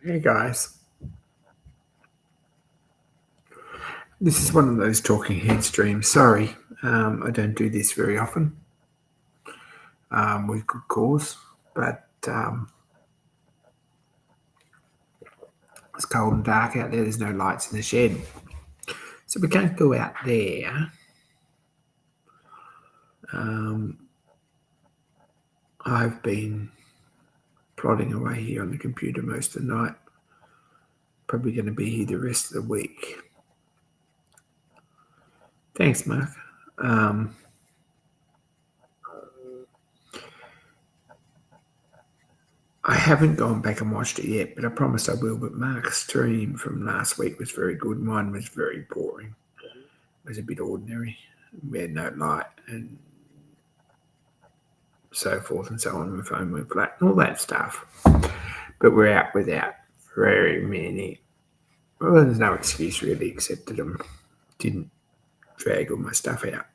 Hey guys, this is one of those talking head streams. Sorry, I don't do this very often with good cause, but it's cold and dark out there. There's no lights in the shed, so we can't go out there. I've been plodding away here on the computer most of the night. Probably going to be here the rest of the week. Thanks, Mark. I haven't gone back and watched it yet, but I promised I will. But Mark's stream from last week was very good. Mine was very boring. It was a bit ordinary. We had no light and so forth and so on. The phone went flat and all that stuff. But we're out without very many. Well, there's no excuse really, except that I didn't drag all my stuff out.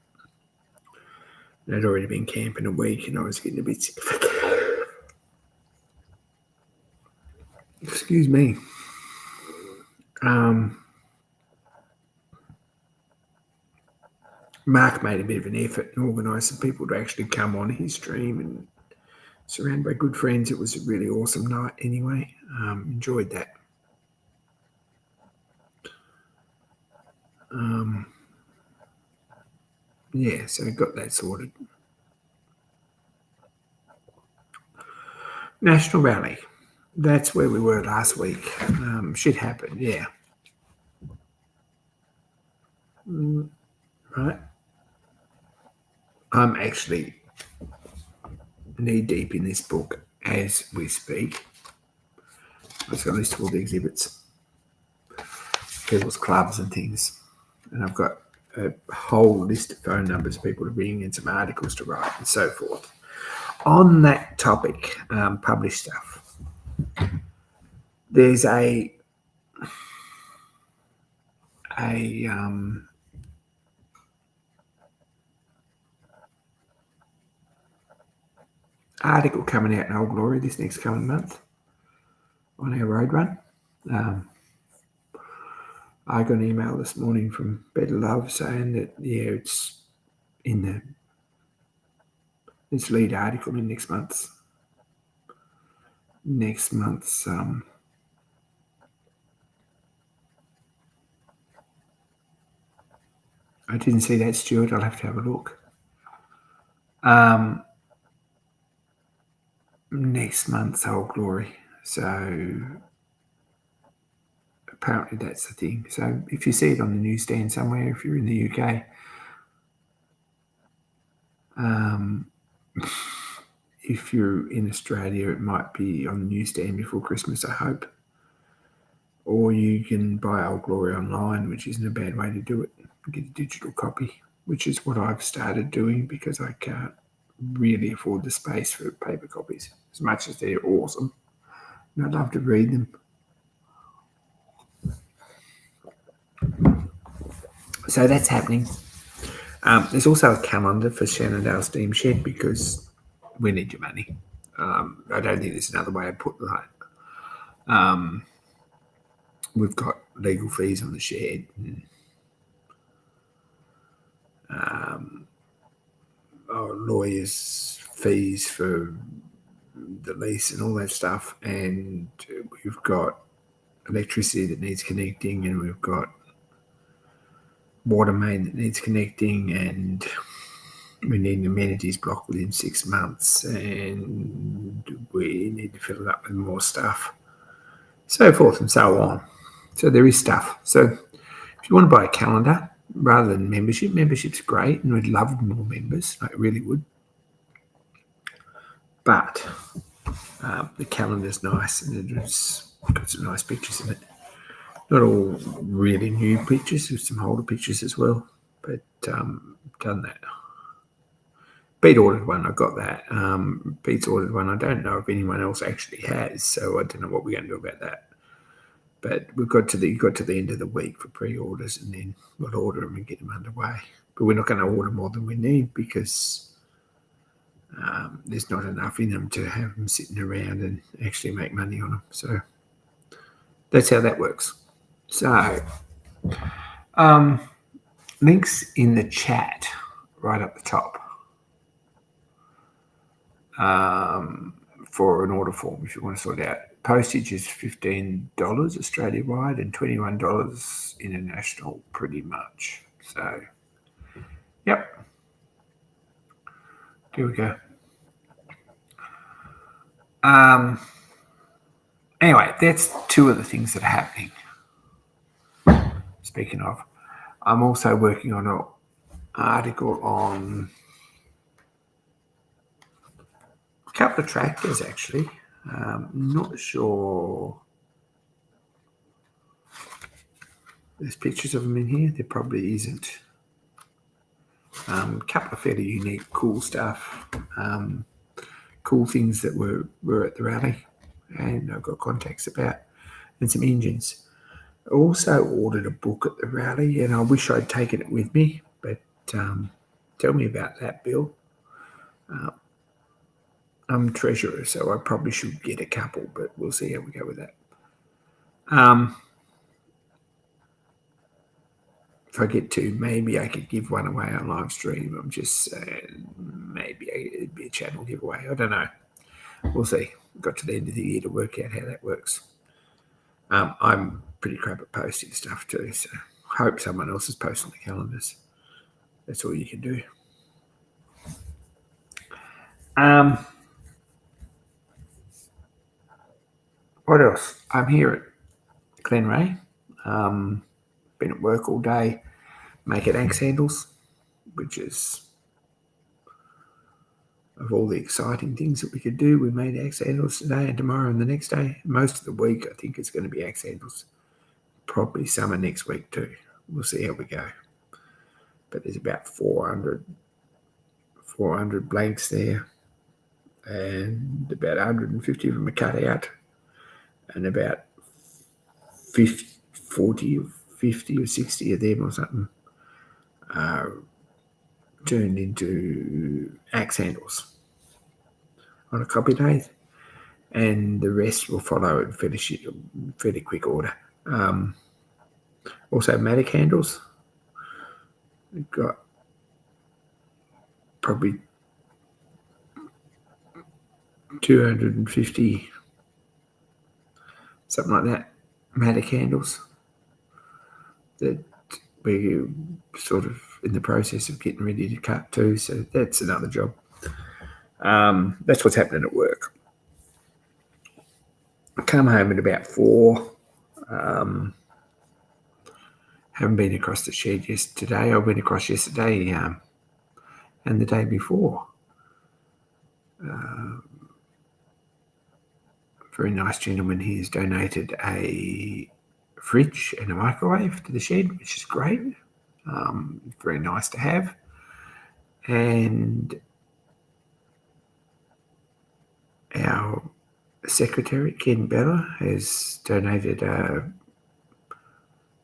And I'd already been camping a week and I was getting a bit sick of it. Excuse me. Mark made a bit of an effort and organised some people to actually come on his stream and surrounded by good friends. It was a really awesome night anyway. Enjoyed that. Yeah, so got that sorted. National Rally. That's where we were last week. Shit happened, yeah. Right. I'm actually knee deep in this book as we speak. I've got a list of all the exhibits, people's clubs and things. And I've got a whole list of phone numbers of people to ring and some articles to write and so forth. On that topic, published stuff, there's a article coming out in Old Glory this next coming month on our road run. I got an email this morning from Better Love saying that, yeah, it's in its lead article in next month's I didn't see that, Stuart. I'll have to have a look. Next month's Old Glory. So apparently that's the thing. So if you see it on the newsstand somewhere, if you're in the UK, if you're in Australia, it might be on the newsstand before Christmas, I hope. Or you can buy Old Glory online, which isn't a bad way to do it. Get a digital copy, which is what I've started doing because I can't really afford the space for paper copies, as much as they're awesome. And I'd love to read them. So that's happening. There's also a calendar for Shannondale Steam Shed because we need your money. I don't think there's another way of putting that. We've got legal fees on the shed. And, lawyers' fees for the lease and all that stuff. And we've got electricity that needs connecting, and we've got water main that needs connecting, and we need an amenities block within 6 months, and we need to fill it up with more stuff, so forth and so on. So there is stuff. So if you want to buy a calendar rather than membership's great, and we'd love more members. I really would. But the calendar's nice, and it's got some nice pictures in it. Not all really new pictures, with some older pictures as well, but done that. Pete ordered one, I got that. Pete's ordered one. I don't know if anyone else actually has, so I don't know what we're going to do about that. But we've got to the end of the week for pre-orders, and then we'll order them and get them underway. But we're not going to order more than we need because there's not enough in them to have them sitting around and actually make money on them. So that's how that works. So, links in the chat right up the top for an order form if you want to sort it out. Postage is $15 Australia wide and $21 international, pretty much. So, yep. Here we go. Anyway, that's two of the things that are happening. Speaking of, I'm also working on an article on a couple of tractors, actually. Not sure. There's pictures of them in here. There probably isn't. A couple of fairly unique, cool stuff. Cool things that were at the rally, and I've got contacts about, and some engines. I also ordered a book at the rally, and I wish I'd taken it with me, but tell me about that, Bill. I'm treasurer, so I probably should get a couple, but we'll see how we go with that. If I get to, maybe I could give one away on live stream. I'm just saying, maybe it'd be a channel giveaway. I don't know. We'll see. Got to the end of the year to work out how that works. I'm pretty crap at posting stuff too, so hope someone else is posting the calendars. That's all you can do. What else? I'm here at Glenray. Been at work all day, making axe handles, which is of all the exciting things that we could do. We made axe handles today and tomorrow and the next day. Most of the week, I think it's going to be axe handles. Probably summer next week too. We'll see how we go. But there's about 400 blanks there, and about 150 of them are cut out, and about 40 or 50 or 60 of them or something are turned into axe handles on a copy lathe, and the rest will follow in fairly quick order. Also, Matic handles. We've got probably 250, something like that, Matic handles that we're sort of in the process of getting ready to cut too. So that's another job. That's what's happening at work. I come home at about 4. Haven't been across the shed yesterday. I went across yesterday and the day before. Very nice gentleman. He has donated a fridge and a microwave to the shed, which is great. Very nice to have. And our secretary, Ken Bella, has donated a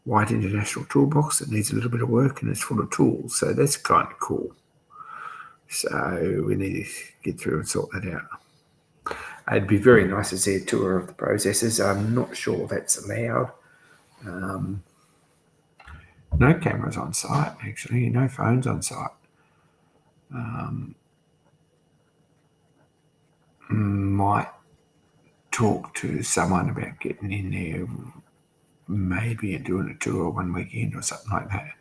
white international toolbox that needs a little bit of work and it's full of tools. So that's kind of cool. So we need to get through and sort that out. It'd be very nice to see a tour of the processes. I'm not sure that's allowed. No cameras on site, actually. No phones on site. Might talk to someone about getting in there, maybe and doing a tour one weekend or something like that.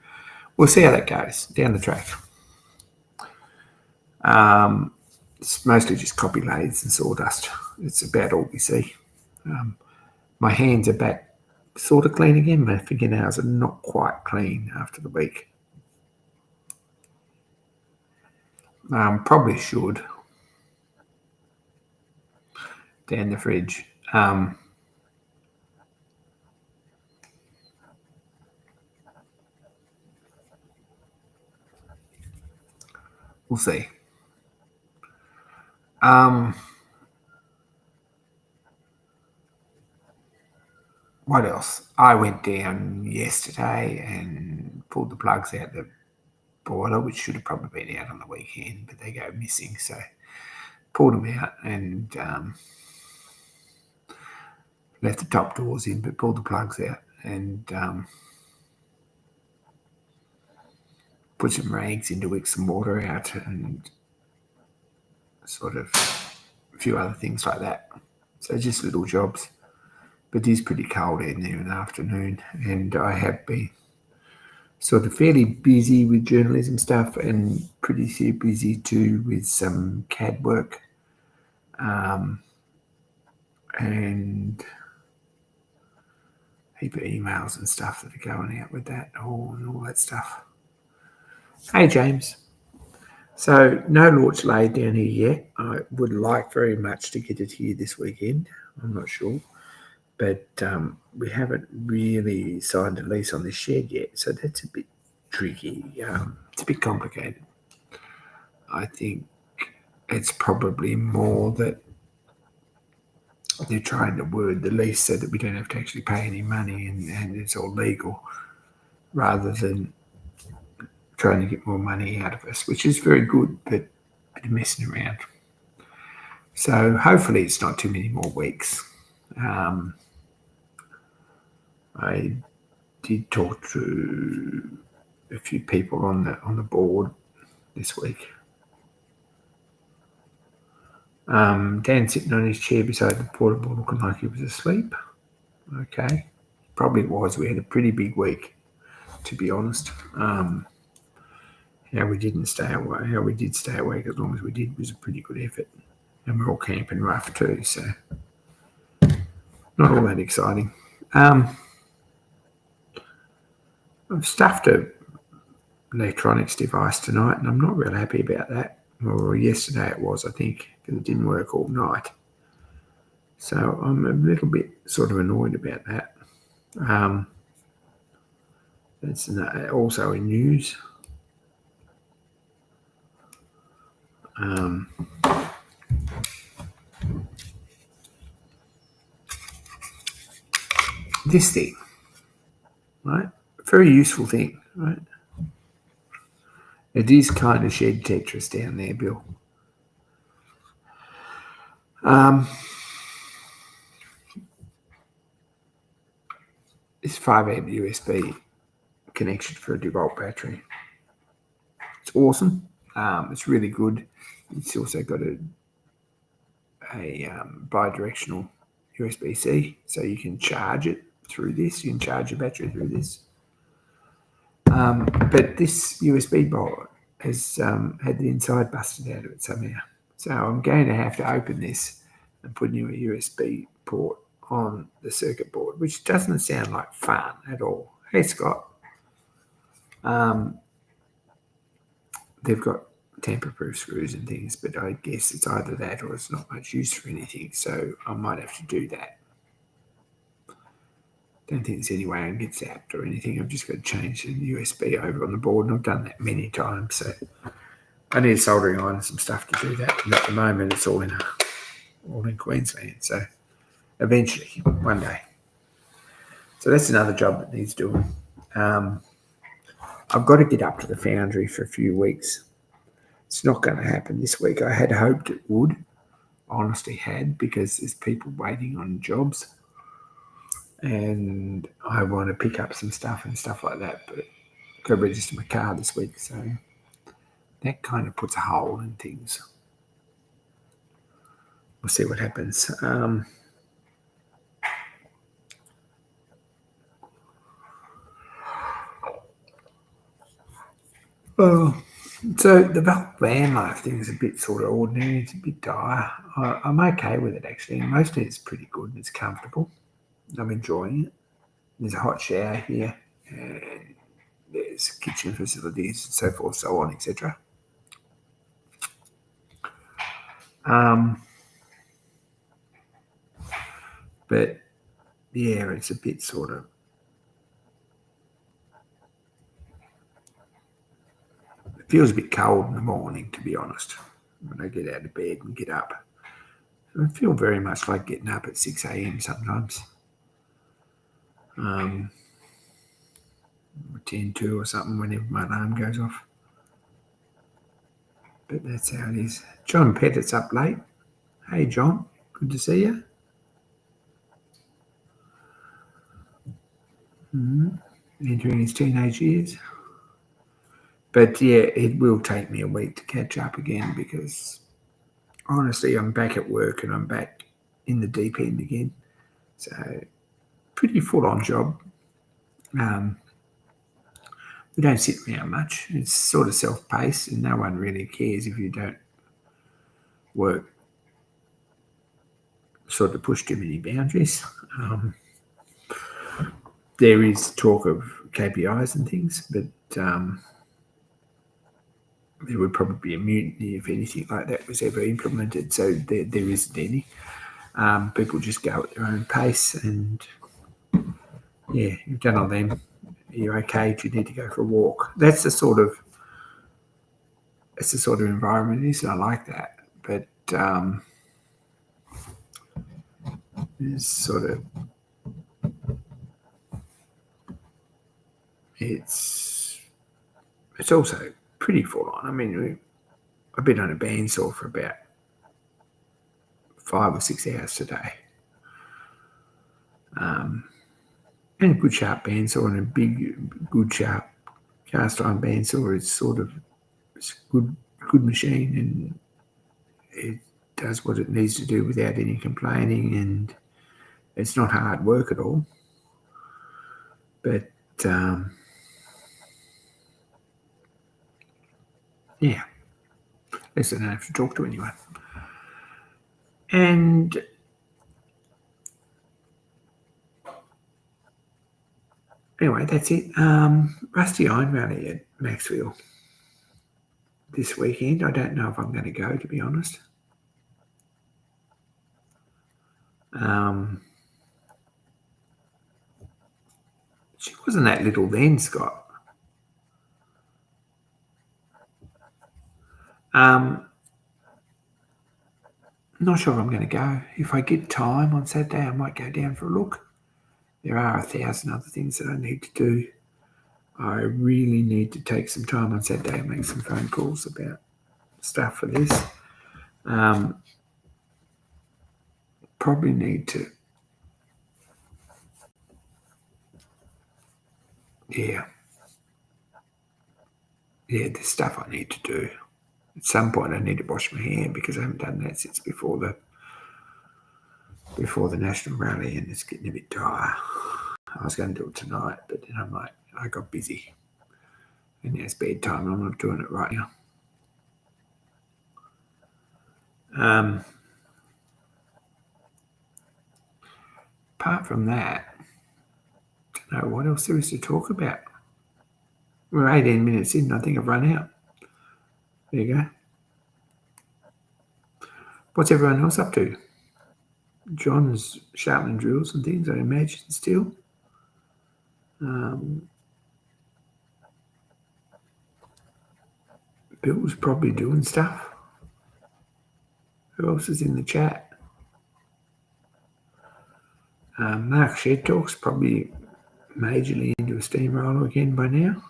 We'll see how that goes down the track. It's mostly just copy lathes and sawdust. It's about all we see. My hands are back sort of clean again. My fingernails are not quite clean after the week. Probably should. Down the fridge. We'll see. What else? I went down yesterday and pulled the plugs out the boiler, which should have probably been out on the weekend, but they go missing. So pulled them out and left the top doors in, but pulled the plugs out and put some rags in to wick some water out and sort of a few other things like that. So just little jobs. But it is pretty cold in there in the afternoon, and I have been sort of fairly busy with journalism stuff and pretty busy too with some CAD work and a heap of emails and stuff that are going out with that and all that stuff. Hey, James. So no launch laid down here yet. I would like very much to get it here this weekend. I'm not sure. But we haven't really signed a lease on the shed yet, so that's a bit tricky. It's a bit complicated. I think it's probably more that they're trying to word the lease so that we don't have to actually pay any money and it's all legal, rather than trying to get more money out of us, which is very good, but a bit of messing around. So hopefully it's not too many more weeks. I did talk to a few people on the board this week. Dan sitting on his chair beside the portable looking like he was asleep. Okay. Probably was. We had a pretty big week, to be honest. How we did stay awake as long as we did was a pretty good effort. And we're all camping rough too, so not all that exciting. I've stuffed a electronics device tonight, and I'm not real happy about that. Or yesterday it was, I think, because it didn't work all night. So I'm a little bit sort of annoyed about that. That's also in news. This thing, right? Very useful thing, right? It is kind of shed Tetris down there, Bill. This 5 amp USB connection for a DeWalt battery. It's awesome. It's really good. It's also got a bi-directional USB-C, so you can charge it through this. You can charge your battery through this. But this USB board has had the inside busted out of it somehow. So I'm going to have to open this and put a new USB port on the circuit board, which doesn't sound like fun at all. Hey, Scott. They've got tamper-proof screws and things, but I guess it's either that or it's not much use for anything, so I might have to do that. Don't think there's any way I can get zapped or anything. I've just got to change the USB over on the board, and I've done that many times, so I need a soldering iron and some stuff to do that, and at the moment it's all in Queensland, so eventually, one day. So that's another job that needs doing. I've got to get up to the foundry for a few weeks. It's not going to happen this week. I had hoped it would. Honestly had, because there's people waiting on jobs. And I want to pick up some stuff and stuff like that. But I've got to register my car this week. So that kind of puts a hole in things. We'll see what happens. So the van life thing is a bit sort of ordinary. It's a bit dire. I'm okay with it, actually. Mostly it's pretty good and it's comfortable. I'm enjoying it. There's a hot shower here, and there's kitchen facilities and so forth, so on, etc. But yeah, it's a bit sort of, it feels a bit cold in the morning, to be honest, when I get out of bed and get up. I feel very much like getting up at 6 a.m. sometimes. 10:02 or something whenever my alarm goes off. But that's how it is. John Pettit's up late. Hey, John. Good to see you. entering his teenage years. But yeah, it will take me a week to catch up again because honestly, I'm back at work and I'm back in the deep end again. So pretty full-on job. We don't sit around much. It's sort of self-paced and no one really cares if you don't work sort of push too many boundaries. There is talk of KPIs and things, but there would probably be a mutiny if anything like that was ever implemented. So there isn't any. People just go at their own pace, and yeah, you've done all them. You're okay. Do you need to go for a walk? That's the sort of environment it is. And I like that, but it's sort of it's also pretty full on. I mean, I've been on a bandsaw for about 5 or 6 hours today. And a good sharp bandsaw and a big, good sharp cast iron bandsaw is sort of it's a good machine, and it does what it needs to do without any complaining, and it's not hard work at all. But yeah, at least I don't have to talk to anyone. And anyway, that's it. Rusty Iron Rally at Maxfield this weekend. I don't know if I'm going to go, to be honest. She wasn't that little then, Scott. Not sure if I'm going to go. If I get time on Saturday, I might go down for a look. There are 1,000 other things that I need to do. I really need to take some time on Saturday and make some phone calls about stuff for this. Probably need to, there's stuff I need to do. At some point, I need to wash my hair because I haven't done that since before the national rally, and it's getting a bit dry. I was going to do it tonight, but then I'm like, I got busy, and now it's bedtime. I'm not doing it right now. Apart from that, I don't know what else there is to talk about. We're 18 minutes in. I think I've run out. There you go. What's everyone else up to? John's sharpening drills and things, I imagine, still. Bill's probably doing stuff. Who else is in the chat? Mark Shed Talk's probably majorly into a steamroller again by now.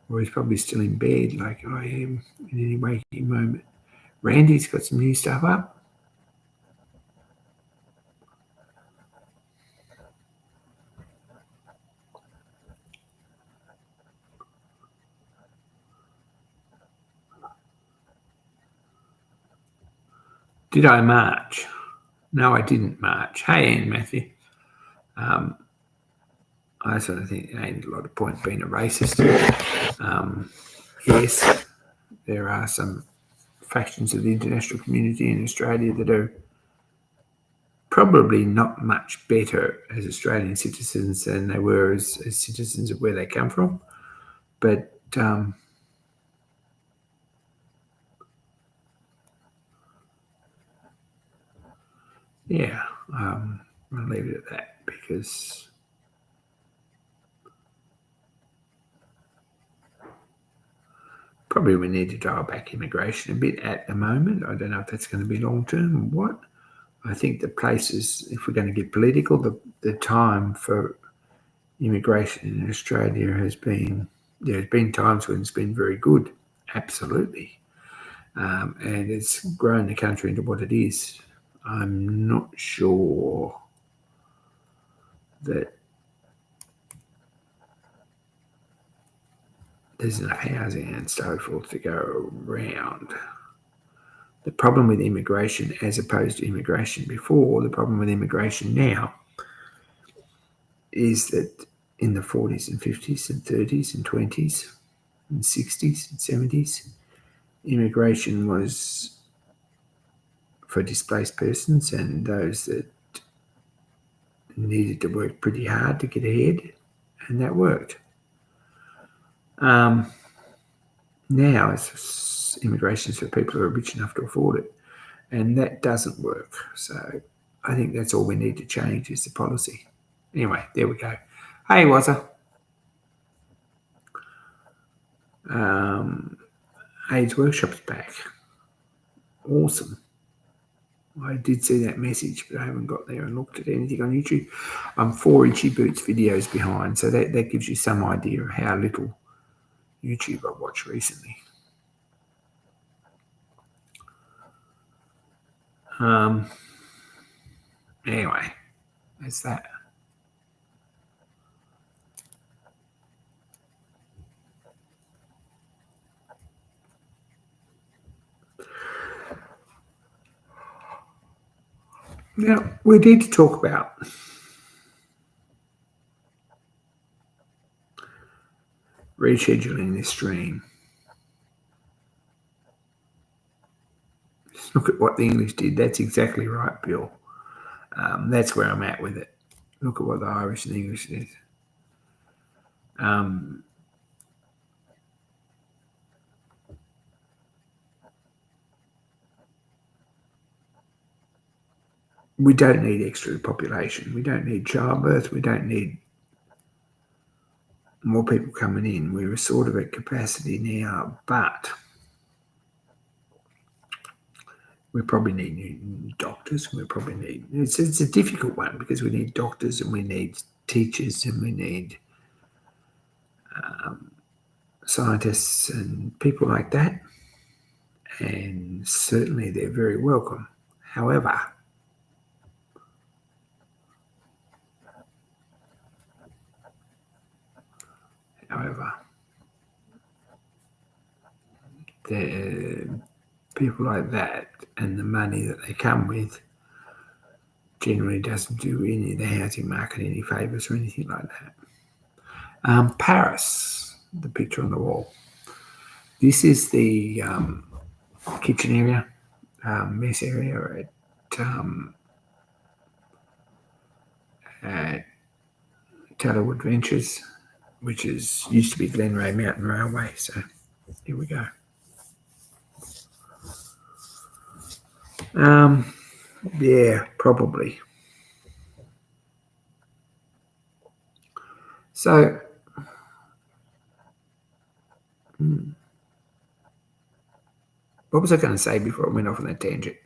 Or he's probably still in bed like I am in any waking moment. Randy's got some new stuff up. Did I march? No, I didn't march. Hey, Ian Matthew. I sort of think there ain't a lot of point being a racist. Yes, there are some factions of the international community in Australia that are probably not much better as Australian citizens than they were as citizens of where they come from. But yeah, I'll leave it at that because probably we need to dial back immigration a bit at the moment. I don't know if that's going to be long term or what. I think the places, if we're going to get political, the time for immigration in Australia has been, there's been times when it's been very good, absolutely. And it's grown the country into what it is. I'm not sure that there's enough housing and so forth to go around. The problem with immigration, as opposed to immigration before, the problem with immigration now is that in the 40s and 50s and 30s and 20s and 60s and 70s, immigration was for displaced persons and those that needed to work pretty hard to get ahead, and that worked. Now it's immigration is for people who are rich enough to afford it, and that doesn't work. So I think that's all we need to change is the policy. Anyway, there we go. Hey, Wazza. AIDS Workshop's back. Awesome. I did see that message, but I haven't got there and looked at anything on YouTube. I'm 4 Itchy Boots videos behind, so that gives you some idea of how little YouTube I watched recently. Anyway, that's that. Now, we need to talk about rescheduling this stream. Just look at what the English did. That's exactly right, Bill. That's where I'm at with it. Look at what the Irish and the English did. We don't need extra population. We don't need childbirth. We don't need more people coming in. We're sort of at capacity now, but we probably need new doctors. We probably need, it's a difficult one because we need doctors and we need teachers and we need scientists and people like that. And certainly they're very welcome. However, the people like that and the money that they come with generally doesn't do any of the housing market any favours or anything like that. Paris, the picture on the wall. This is the kitchen area, mess area at Tattlewood Ventures, which used to be Glenray Mountain Railway. So here we go. Yeah, probably. So, what was I going to say before I went off on that tangent?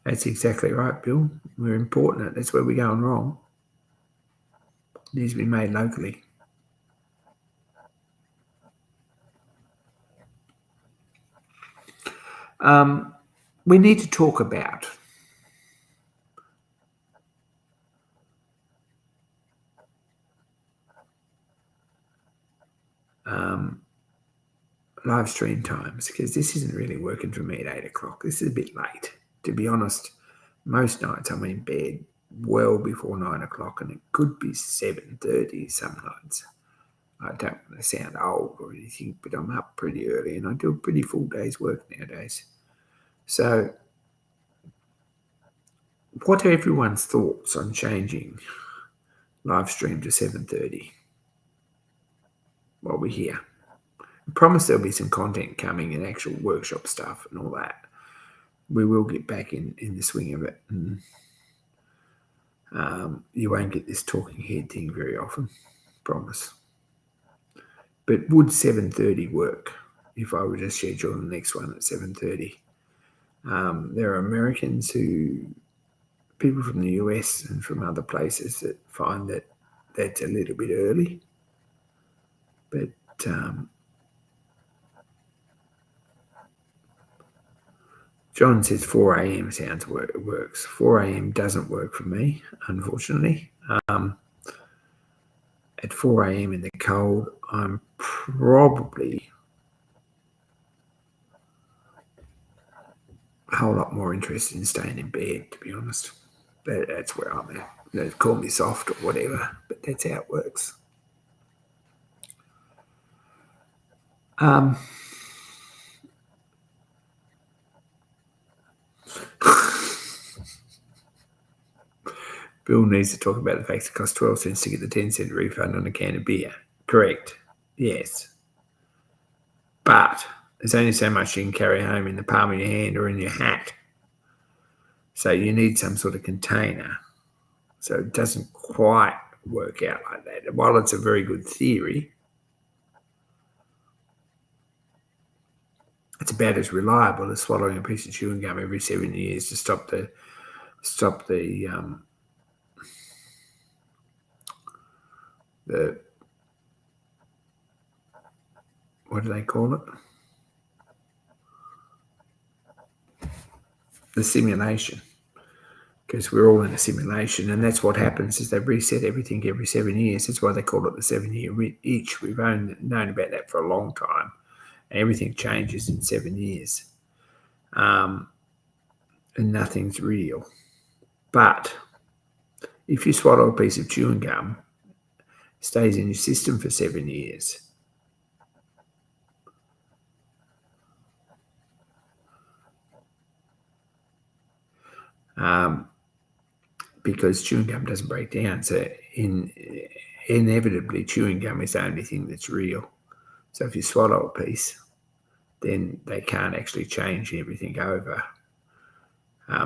That's exactly right, Bill. We're important. That's where we're going wrong. It needs to be made locally. We need to talk about live stream times because this isn't really working for me at 8 o'clock. This is a bit late. To be honest, most nights I'm in bed well before 9 o'clock and it could be 7:30 some nights. I don't want to sound old or anything, but I'm up pretty early and I do a pretty full day's work nowadays. So what are everyone's thoughts on changing live stream to 7:30 while we're here? I promise there'll be some content coming and actual workshop stuff and all that. We will get back in the swing of it. And you won't get this talking head thing very often, promise. But would 7:30 work if I were to schedule the next one at 7:30? There are Americans people from the US and from other places that find that that's a little bit early. But John says 4 a.m. sounds works. 4 a.m. doesn't work for me, unfortunately. At 4 a.m. in the cold, I'm probably a whole lot more interested in staying in bed, to be honest. That's where I'm at. They call me soft or whatever, but that's how it works. Bill needs to talk about the fact it costs 12 cents to get the 10-cent refund on a can of beer. Correct. Yes. But there's only so much you can carry home in the palm of your hand or in your hat. So you need some sort of container. So it doesn't quite work out like that. While it's a very good theory, it's about as reliable as swallowing a piece of chewing gum every 7 years to stop the what do they call it? The simulation. Because we're all in a simulation, and that's what happens is they reset everything every 7 years. That's why they call it the 7-year itch. We've known about that for a long time. Everything changes in 7 years. And nothing's real. But if you swallow a piece of chewing gum, it stays in your system for 7 years. Because chewing gum doesn't break down. So inevitably, chewing gum is the only thing that's real. So if you swallow a piece, then they can't actually change everything over.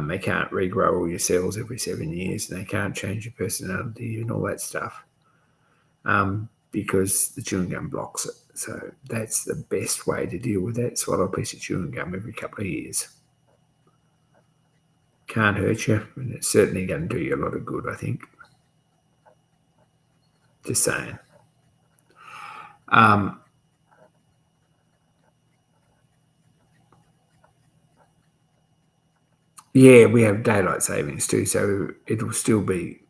They can't regrow all your cells every 7 years, and they can't change your personality and all that stuff because the chewing gum blocks it. So that's the best way to deal with that. Swallow a piece of chewing gum every couple of years. Can't hurt you, and it's certainly going to do you a lot of good, I think. Just saying. Yeah, we have daylight savings too, so it'll still be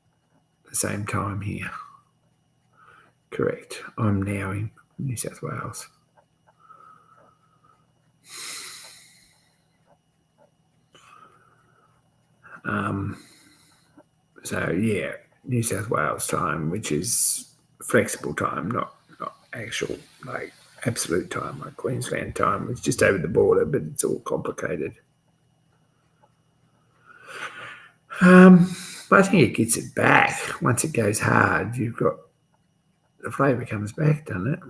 the same time here. Correct. I'm now in New South Wales. So yeah, New South Wales time, which is flexible time, not actual like absolute time like Queensland time. It's just over the border, but it's all complicated. But I think it gets it back. Once it goes hard, you've got the flavour comes back, doesn't it?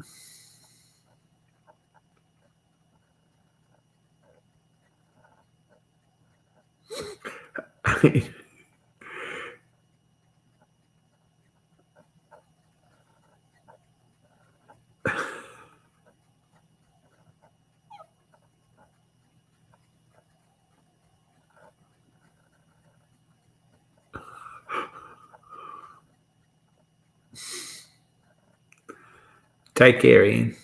Take care, Ian.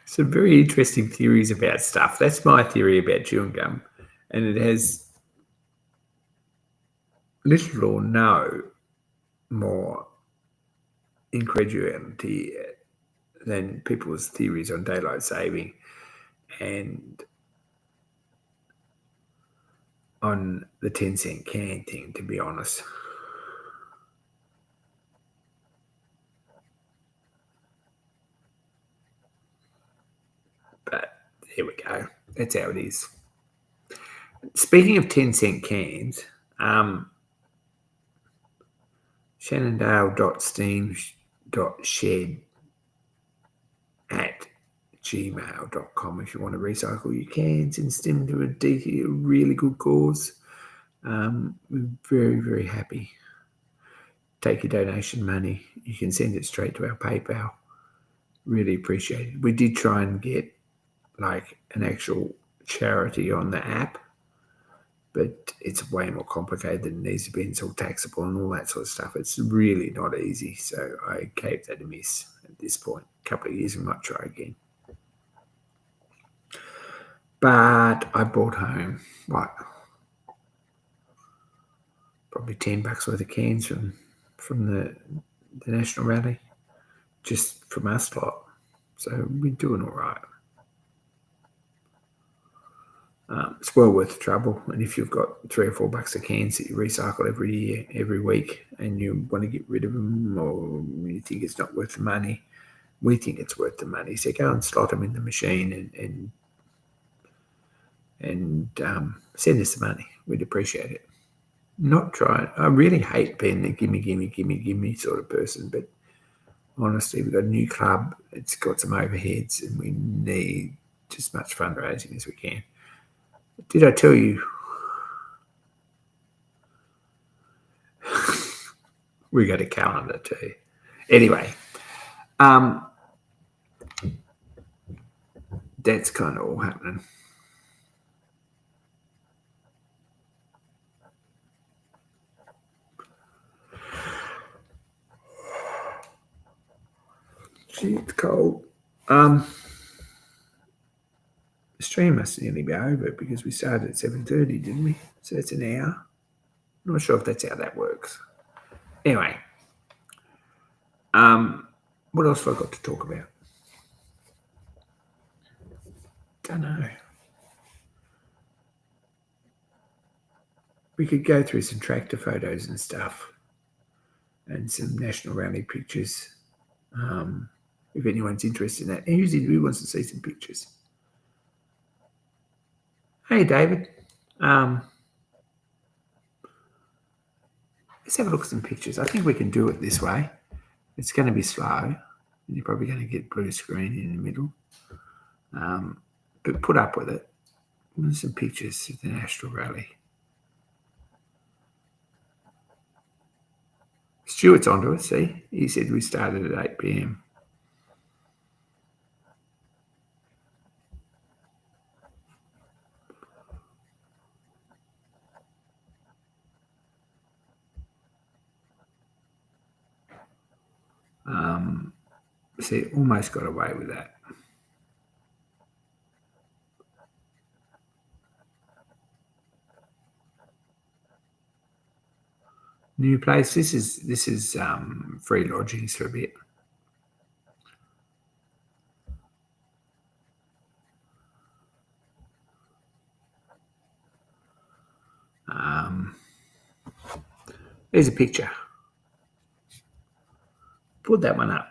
Some very interesting theories about stuff. That's my theory about chewing gum. And it has little or no more incredulity than people's theories on daylight saving and on the 10-cent can thing, to be honest. But there we go. That's how it is. Speaking of 10-cent cans, shannondale.steen.shed@gmail.com if you want to recycle your cans and send them to a really good cause. We're very, very happy. Take your donation money. You can send it straight to our PayPal. Really appreciate it. We did try and get like an actual charity on the app, but it's way more complicated than it needs to be. It's all taxable and all that sort of stuff. It's really not easy. So I gave that a miss at this point. A couple of years, I might try again. But I brought home, probably $10 worth of cans from the National Rally, just from us lot. So we're doing all right. It's well worth the trouble. And if you've got $3 or $4 of cans that you recycle every year, every week, and you want to get rid of them, or you think it's not worth the money, we think it's worth the money. So go and slot them in the machine and send us the money. We'd appreciate it. Not trying. I really hate being the gimme sort of person, but honestly, we've got a new club. It's got some overheads, and we need as much fundraising as we can. Did I tell you we got a calendar too? Anyway, that's kind of all happening. Gee, it's cold. The stream must nearly be over because we started at 7:30, didn't we? So that's an hour. I'm not sure if that's how that works. Anyway, what else have I got to talk about? Don't know. We could go through some tractor photos and stuff and some National Rally pictures. If anyone's interested in that. Who wants to see some pictures? Hey, David. Let's have a look at some pictures. I think we can do it this way. It's going to be slow. And you're probably going to get blue screen in the middle. But put up with it. There's some pictures of the National Rally. Stuart's onto it, see? He said we started at 8 p.m. See, almost got away with that. New place. This is free lodgings for a bit. There's a picture. Put that one up.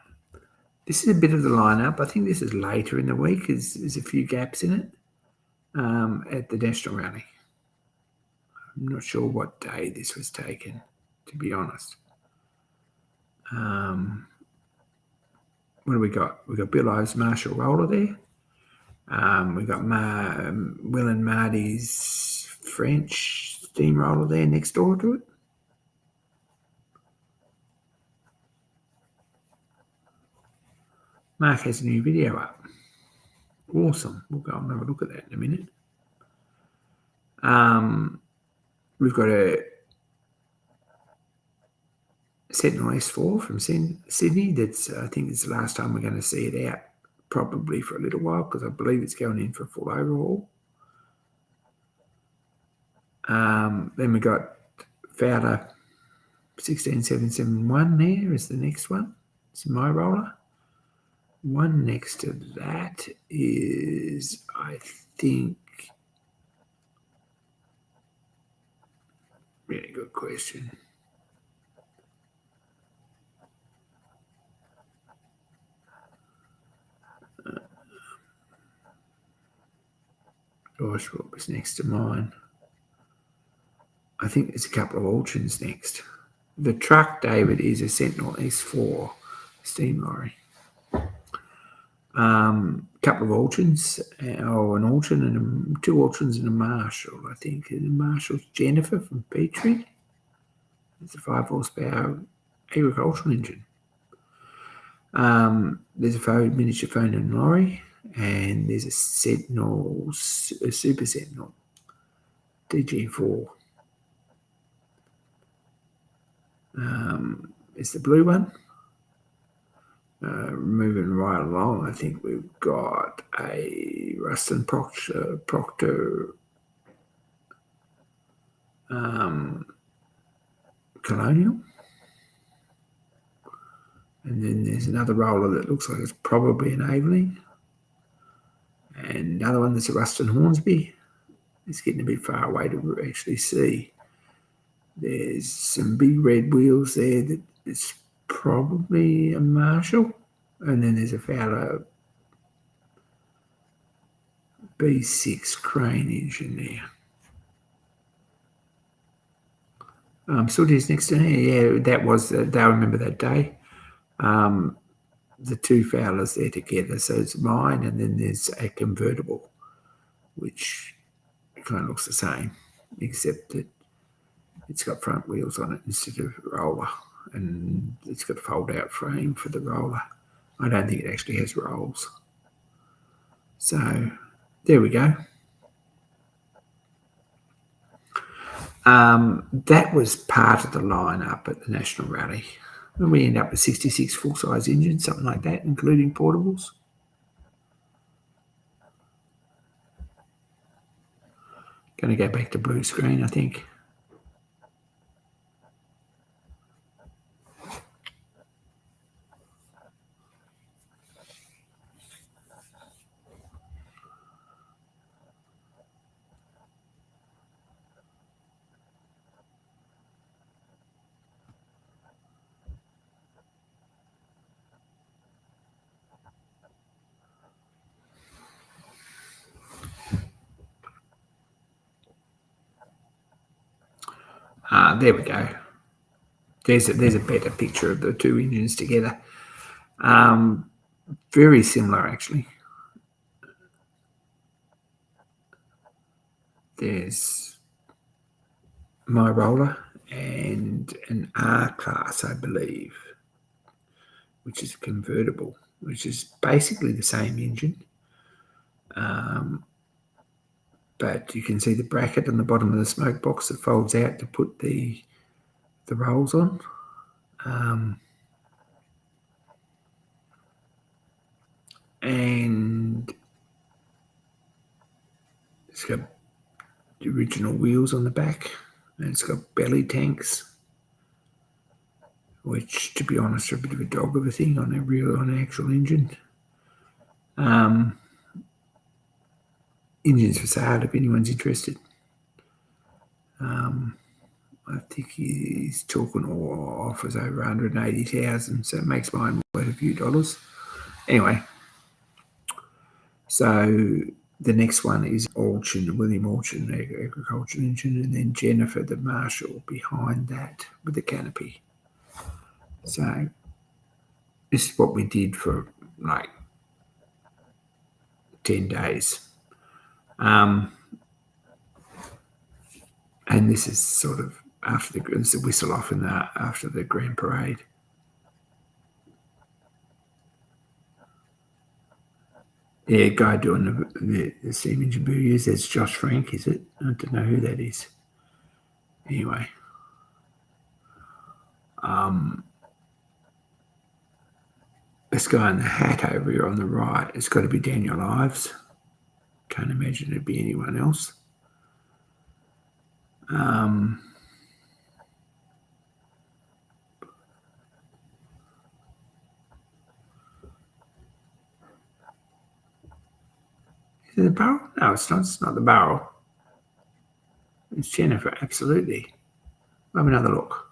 This is a bit of the lineup. I think this is later in the week. There's a few gaps in it at the National Rally. I'm not sure what day this was taken, to be honest. What do we got? We've got Bill Ives, Marshall Roller there. We've got Will and Marty's French steamroller there next door to it. Mark has a new video up. Awesome. We'll go and have a look at that in a minute. We've got a Sentinel S4 from Sydney. That's, I think it's the last time we're going to see it out, probably for a little while, because I believe it's going in for a full overhaul. Then we got Fowler 16771 there is the next one. It's my roller. One next to that is, I think, really good question. Gosh, what was next to mine? I think there's a couple of auctions next. The truck, David, is a Sentinel S4 steam lorry. Couple of auctions, or an auction and two auctions and a Marshall, I think. And the Marshall's Jennifer from Petrie. It's a 5 horsepower agricultural engine. There's a miniature phone and lorry, and there's a Sentinel, a Super Sentinel. DG4 is the blue one. Moving right along, I think we've got a Ruston Proctor Colonial. And then there's another roller that looks like it's probably an Aveling. And another one that's a Ruston Hornsby. It's getting a bit far away to actually see. There's some big red wheels there that it's probably a Marshall. And then there's a Fowler B6 crane engine there. Sooty's next to me. Yeah, that was, they remember that day. The two Fowlers there together. So it's mine, and then there's a convertible, which kind of looks the same, except that it's got front wheels on it instead of roller, and it's got a fold-out frame for the roller. I don't think it actually has rolls. So there we go. That was part of the lineup at the National Rally. And we end up with 66 full-size engines, something like that, including portables. Going to go back to blue screen, I think. There we go. There's a better picture of the two engines together. Very similar, actually. There's my roller and an R-Class, I believe, which is a convertible, which is basically the same engine. But you can see the bracket on the bottom of the smoke box that folds out to put the rolls on. And it's got the original wheels on the back, and it's got belly tanks, which, to be honest, are a bit of a dog of a thing on an actual engine. Engines for sale if anyone's interested. I think he's talking or offers over 180,000, so it makes mine worth a few dollars. Anyway, so the next one is William Alchin, agricultural engine, and then Jennifer the Marshall behind that with the canopy. So this is what we did for like 10 days. And this is sort of after the whistle off after the Grand Parade. Yeah, guy doing the steam engine booties. There's Josh Frank, is it? I don't know who that is. Anyway. This guy in the hat over here on the right, it's got to be Daniel Ives. Can't imagine it'd be anyone else. Is it the barrel? No, it's not. It's not the barrel. It's Jennifer, absolutely. Have another look.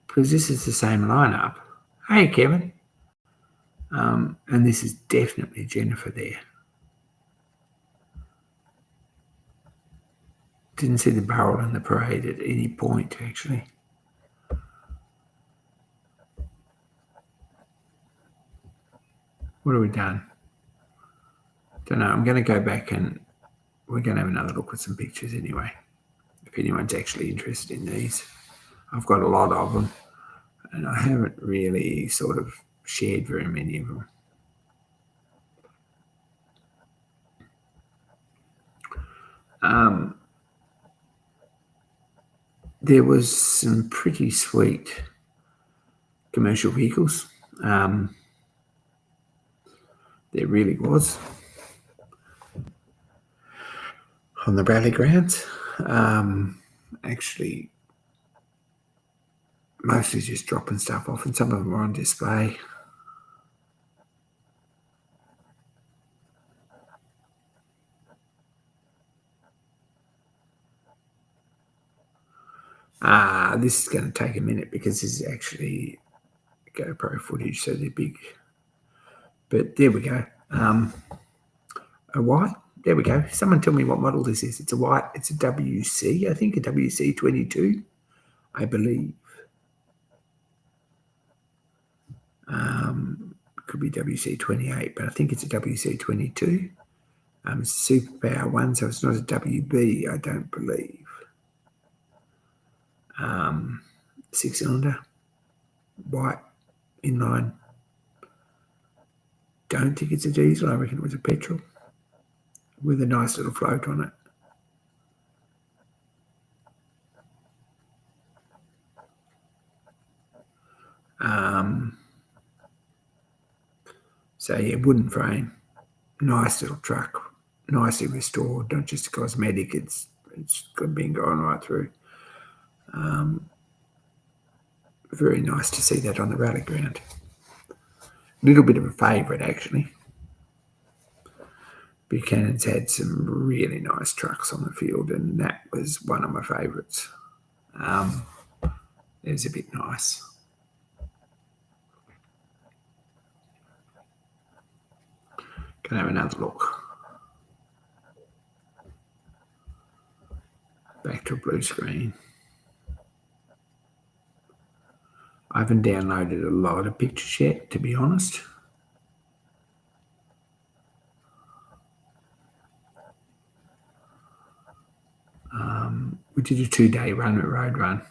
Because this is the same lineup. Hey, Kevin. And this is definitely Jennifer there. Didn't see the barrel in the parade at any point, actually. What have we done? Don't know. I'm going to go back and we're going to have another look at some pictures anyway. if anyone's actually interested in these. I've got a lot of them, and I haven't really sort of shared very many of them. There was some pretty sweet commercial vehicles. There really was on the rally grounds. Actually, mostly just dropping stuff off, and some of them were on display. This is going to take a minute because this is actually GoPro footage, so they're big. But there we go. A white. There we go. Someone tell me what model this is. It's a white. It's a WC, I think, a WC22, I believe. Could be WC28, but I think it's a WC22. It's a superpower one, so it's not a WB, I don't believe. 6-cylinder, white, inline. Don't think it's a diesel. I reckon it was a petrol with a nice little float on it. So yeah, wooden frame, nice little truck, nicely restored, not just a cosmetic. It's been going right through. Very nice to see that on the rally ground. A little bit of a favourite actually. Buchanan's had some really nice trucks on the field, and that was one of my favourites. It was a bit nice. Can I have another look? Back to a blue screen. I haven't downloaded a lot of pictures yet, to be honest. We did a 2-day run at Road Run.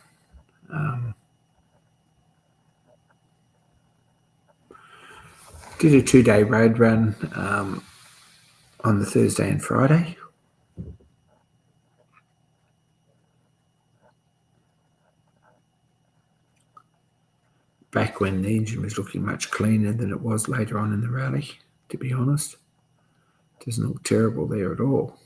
Did a 2-day road run on the Thursday and Friday. Back when the engine was looking much cleaner than it was later on in the rally, to be honest. It doesn't look terrible there at all.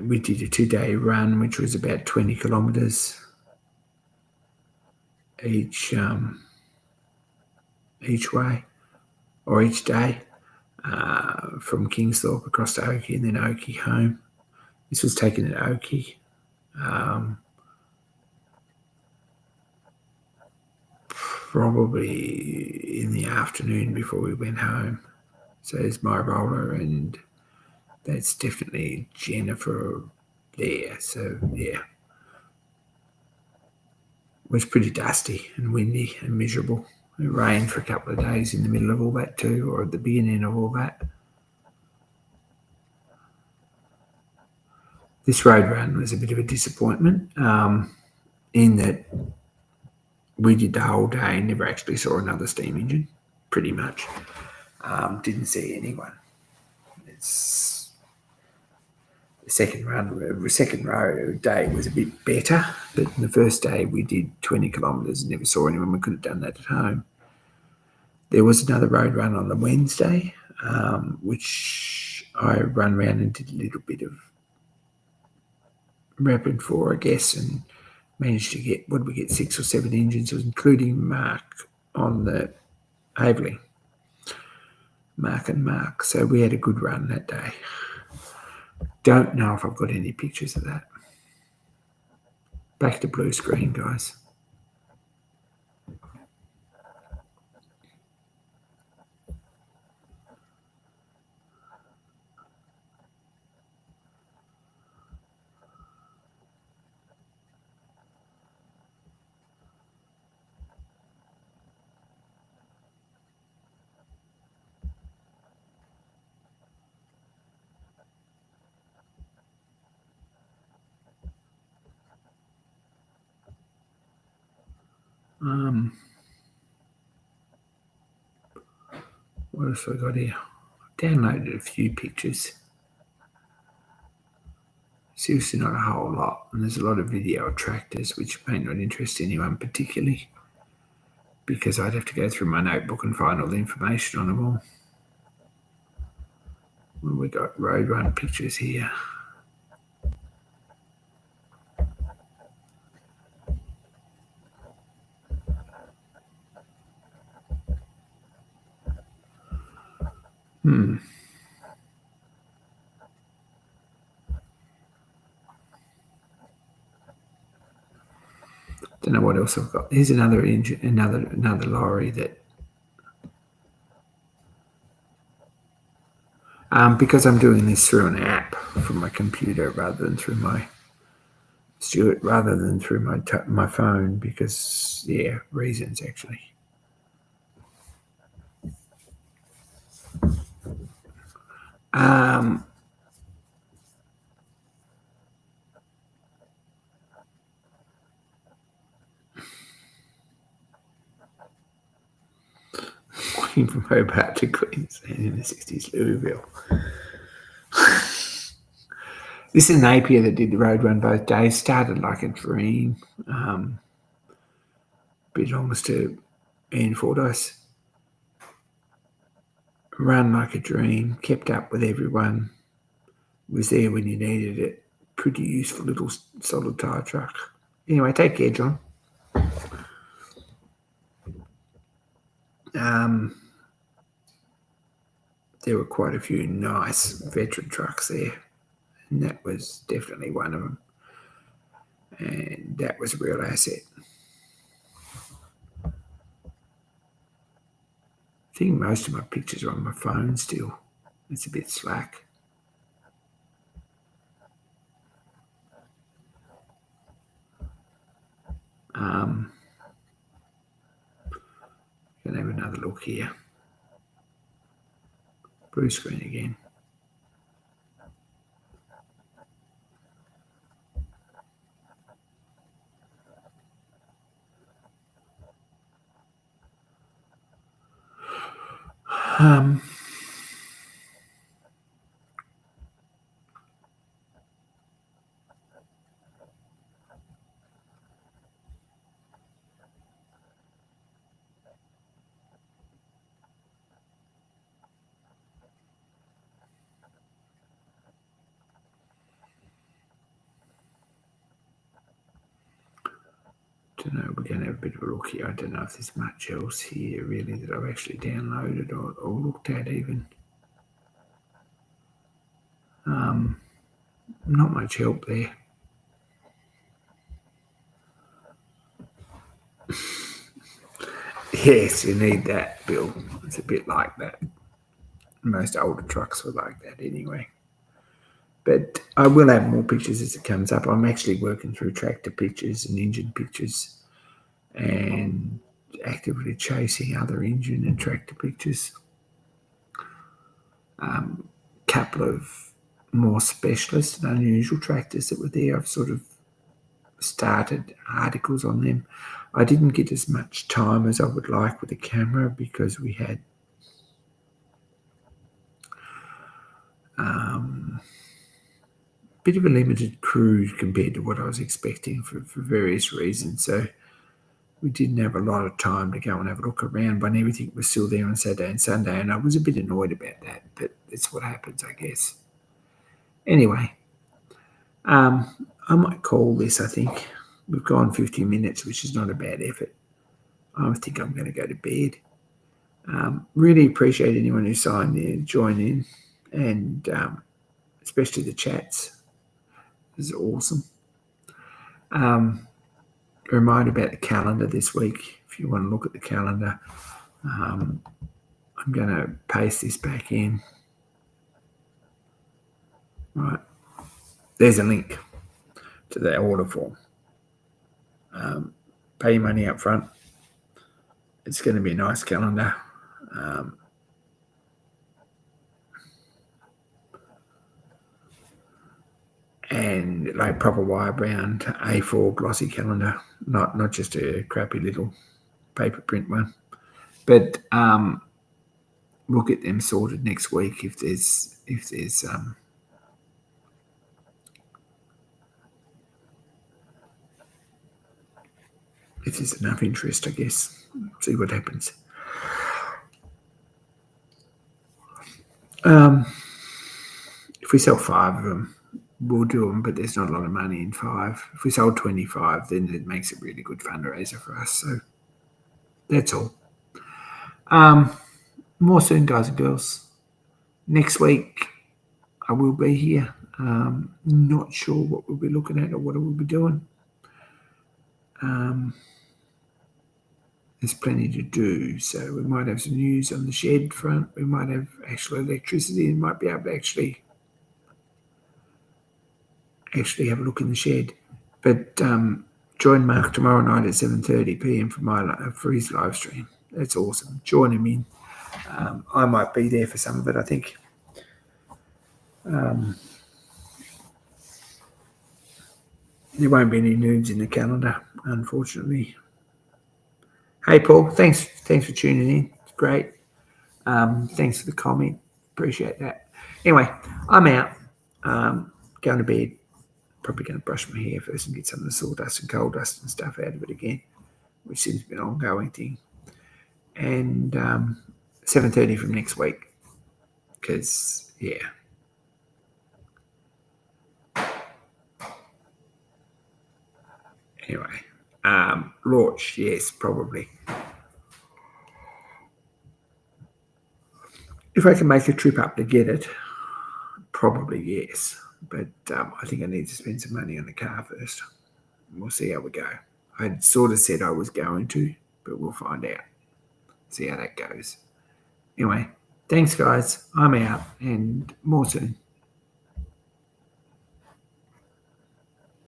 We did a 2-day run, which was about 20 kilometres each way or each day, from Kingsthorpe across to Oakey and then Oakey home. This was taken at Oakey. Probably in the afternoon before we went home. So there's my roller, and that's definitely Jennifer there. So yeah, it was pretty dusty and windy and miserable. It rained for a couple of days in the middle of all that too, or at the beginning of all that. This road run was a bit of a disappointment, in that we did the whole day and never actually saw another steam engine, pretty much. Didn't see anyone. It's the second row day was a bit better, but the first day we did 20 kilometres and never saw anyone. We could have done that at home. There was another road run on the Wednesday, which I ran around and did a little bit of rapid for, I guess, and managed to get, 6 or 7 engines, including Mark on the Haverley. Mark and Mark. So we had a good run that day. Don't know if I've got any pictures of that. Back to blue screen, guys. What else have I got here? Downloaded a few pictures. Seriously, not a whole lot. And there's a lot of video attractors, which may not interest anyone particularly, because I'd have to go through my notebook and find all the information on them all. Well, we got road run pictures here. Don't know what else I've got. Here's another engine, another lorry that. Because I'm doing this through an app from my computer rather than through my my phone, because reasons actually. Walking from Hobart to Queensland in the 60s, Louisville. This is Napier that did the road run both days. Started like a dream. Belongs to Ian Fordyce. Run like a dream. Kept up with everyone. Was there when you needed it. Pretty useful little solid tyre truck. Anyway, take care, John. There were quite a few nice veteran trucks there, and that was definitely one of them. And that was a real asset. I think most of my pictures are on my phone still. It's a bit slack. Gonna have another look here. Blue screen again. Don't know, we're going to have a bit of a look here. I don't know if there's much else here really that I've actually downloaded or looked at even. Not much help there. Yes, you need that, Bill. It's a bit like that. Most older trucks were like that anyway. But I will have more pictures as it comes up. I'm actually working through tractor pictures and engine pictures and actively chasing other engine and tractor pictures. Couple of more specialist and unusual tractors that were there. I've sort of started articles on them. I didn't get as much time as I would like with the camera because we had a bit of a limited crew compared to what I was expecting for various reasons. So we didn't have a lot of time to go and have a look around when everything was still there on Saturday and Sunday, and I was a bit annoyed about that, but it's what happens, I guess. Anyway, I might call this, I think. We've gone 50 minutes, which is not a bad effort. I think I'm going to go to bed. Really appreciate anyone who signed in, joined in, and especially the chats. This is awesome. A reminder about the calendar this week. If you want to look at the calendar, I'm going to paste this back in. Right. There's a link to the order form. Pay your money up front. It's going to be a nice calendar. And like proper wire bound A4 glossy calendar, not just a crappy little paper print one. But we'll get them sorted next week if there's enough interest, I guess. See what happens. If we sell 5 of them, we'll do them, but there's not a lot of money in 5. If we sold 25, then it makes a really good fundraiser for us. So that's all. More soon, guys and girls. Next week, I will be here. Not sure what we'll be looking at or what we'll be doing. There's plenty to do. So we might have some news on the shed front. We might have actual electricity and might be able to actually have a look in the shed. But join Mark tomorrow night at 7:30 p.m. for his live stream. That's awesome. Join him in. I might be there for some of it, I think. There won't be any nudes in the calendar, unfortunately. Hey, Paul, thanks for tuning in. It's great. Thanks for the comment. Appreciate that. Anyway, I'm out. Going to bed. Probably going to brush my hair first and get some of the sawdust and coal dust and stuff out of it again, which seems to be an ongoing thing. And 7:30 from next week. Because, yeah. Anyway, launch, yes, probably. If I can make a trip up to get it, probably yes. But I think I need to spend some money on the car first. We'll see how we go. I sort of said I was going to, but we'll find out. See how that goes. Anyway, thanks, guys. I'm out, and more soon.